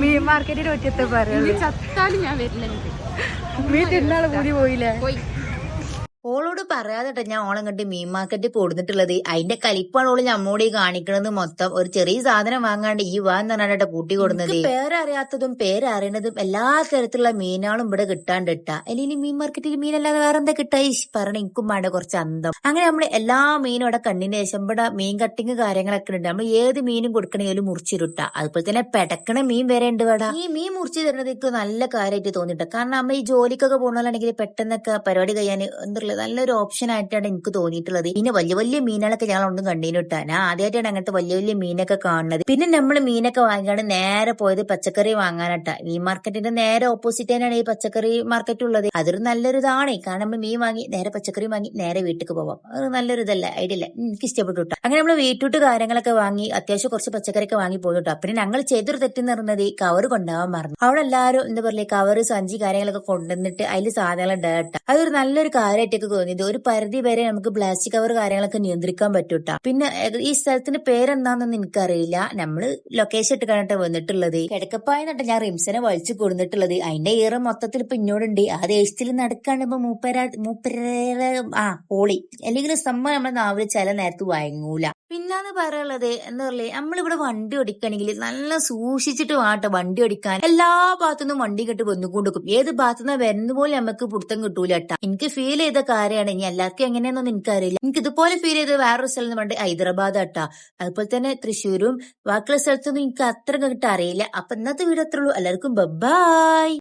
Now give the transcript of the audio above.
മീൻ മാർക്കറ്റിൽ ഒറ്റത്തെ പറയുള്ളൂ. ചത്താലും ഞാൻ വരില്ല. മീൻ തിന്നാള് കൂടി പോയില്ലേ? ഓളോട് പറയാതെ ഞാൻ ഓളം കണ്ട് മീൻ മാർക്കറ്റിൽ കൊടുത്തിട്ടുള്ളത്. അതിന്റെ കലിപ്പാണ് ഓള് നമ്മോട് ഈ കാണിക്കണത്. മൊത്തം ഒരു ചെറിയ സാധനം വാങ്ങാണ്ട് ഈ വാന്ന് പറഞ്ഞാട്ടെ കൂട്ടി കൊടുക്കുന്നത്. പേരറിയാത്തതും പേരറിയണതും എല്ലാ തരത്തിലുള്ള മീനുകളും ഇവിടെ കിട്ടാണ്ട് ഇട്ടാ. അല്ലെങ്കിൽ മീൻ മാർക്കറ്റിൽ മീനല്ലാതെ വേറെ എന്താ കിട്ടാ? പറഞ്ഞ എനിക്കും വേണ്ട കുറച്ച് അന്തം. അങ്ങനെ നമ്മള് എല്ലാ മീനും ഇവിടെ കണ്ണിന് ശേഷം ഇവിടെ മീൻ കട്ടിങ് കാര്യങ്ങളൊക്കെ ഉണ്ട്. നമ്മൾ ഏത് മീനും കൊടുക്കണമെങ്കിലും മുറിച്ചിരുട്ടാ. അതുപോലെ തന്നെ പെടക്കണ മീൻ വരെ ഉണ്ട് ഇവിടെ. ഈ മീൻ മുറിച്ച് തരുന്നത് എനിക്ക് നല്ല കാര്യമായിട്ട് തോന്നിട്ടാ. കാരണം നമ്മൾ ഈ ജോലിക്കൊക്കെ പോകണമെന്നുണ്ടെങ്കിൽ പെട്ടെന്നൊക്കെ പരിപാടി കഴിയാൻ എന്താ നല്ലൊരു ഓപ്ഷൻ ആയിട്ടാണ് എനിക്ക് തോന്നിയിട്ടുള്ളത്. പിന്നെ വലിയ വലിയ മീനുകളൊക്കെ ഞങ്ങൾ ഒന്നും കണ്ടീനിട്ടാ. ഞാൻ ആദ്യമായിട്ടാണ് അങ്ങനത്തെ വലിയ വലിയ മീനൊക്കെ കാണുന്നത്. പിന്നെ നമ്മൾ മീനൊക്കെ വാങ്ങിയാണ് നേരെ പോയത് പച്ചക്കറി വാങ്ങാനട്ടാ. മീൻ മാർക്കറ്റിന്റെ നേരെ ഓപ്പോസിറ്റ് തന്നെയാണ് ഈ പച്ചക്കറി മാർക്കറ്റ് ഉള്ളത്. അതൊരു നല്ലൊരു ഇതാണ്. കാരണം നമ്മൾ മീൻ വാങ്ങി നേരെ പച്ചക്കറി വാങ്ങി നേരെ വീട്ടിലേക്ക് പോവാം. അത് നല്ലൊരു ഇതല്ല, ഐഡിയ അല്ല, എനിക്ക് ഇഷ്ടപ്പെട്ടു കേട്ടോ. അങ്ങനെ നമ്മൾ വീട്ടിട്ട് കാര്യങ്ങളൊക്കെ വാങ്ങി അത്യാവശ്യം കുറച്ച് പച്ചക്കറിയൊക്കെ വാങ്ങി പോയിട്ടോ. പിന്നെ ഞങ്ങൾ ചെയ്തൊരു തെറ്റെന്ന് പറയുന്നത് ഈ കവർ കൊണ്ടുപോകാൻ മറന്നു. അവിടെ എല്ലാവരും എന്താ പറയുക കവറ് സഞ്ചി കാര്യങ്ങളൊക്കെ കൊണ്ടുവന്നിട്ട് അതിൽ സാധനങ്ങൾ ഉണ്ടാകട്ടെ. അതൊരു നല്ലൊരു കാര്യമായിട്ടൊക്കെ തോന്നിയത്. ഒരു പരിധി വരെ നമുക്ക് പ്ലാസ്റ്റിക് കവർ കാര്യങ്ങളൊക്കെ നിയന്ത്രിക്കാൻ പറ്റൂട്ടാ. പിന്നെ ഈ സ്ഥലത്തിന്റെ പേരെന്താണെന്ന് എനിക്കറിയില്ല. നമ്മള് ലൊക്കേഷൻ ഇട്ട് കണ്ടിട്ട് വന്നിട്ടുള്ളത്. കിടക്കപ്പായ എന്നിട്ട് ഞാൻ റിംസിനെ വലിച്ചു കൊടുത്തിട്ടുള്ളത്. അതിന്റെ ഈറ മൊത്തത്തിൽ ഇപ്പൊ ഇന്നോടുണ്ട്. ആ ദേശത്തിൽ നടക്കാണ്ട് ഇപ്പൊ മൂപ്പര ഹോളി അല്ലെങ്കിൽ സംഭവം നമ്മുടെ നാവില് ചില നേരത്ത് വഴങ്ങൂല. പിന്നാന്ന് പറയാനുള്ളത് എന്താ പറയുക, നമ്മളിവിടെ വണ്ടി ഓടിക്കണമെങ്കിൽ നല്ല സൂക്ഷിച്ചിട്ട് വേണ്ട വണ്ടി ഓടിക്കാൻ. എല്ലാ ഭാഗത്തുനിന്നും വണ്ടി കെട്ട് വന്നുകൊണ്ടിരിക്കും. ഏത് ഭാഗത്തുനിന്ന് വരുന്ന പോലെ നമുക്ക് പിടുത്തം കിട്ടൂല കേട്ടാ. എനിക്ക് ഫീൽ ചെയ്ത കാര്യമാണ്. ഇനി എല്ലാവർക്കും എങ്ങനെയാണെന്നൊന്നും എനിക്കറിയില്ല. എനിക്ക് ഇതുപോലെ ഫീൽ ചെയ്ത് വേറൊരു സ്ഥലം എന്ന് പറഞ്ഞിട്ട് ഹൈദരാബാദ് ആട്ടാ. അതുപോലെ തന്നെ തൃശ്ശൂരും ബാക്കിയുള്ള സ്ഥലത്തൊന്നും എനിക്ക് അത്ര കിട്ടാൻ അറിയില്ല. അപ്പൊ ഇന്നത്തെ വീഡിയോ അത്രേ ഉള്ളൂ. എല്ലാവർക്കും ബൈ.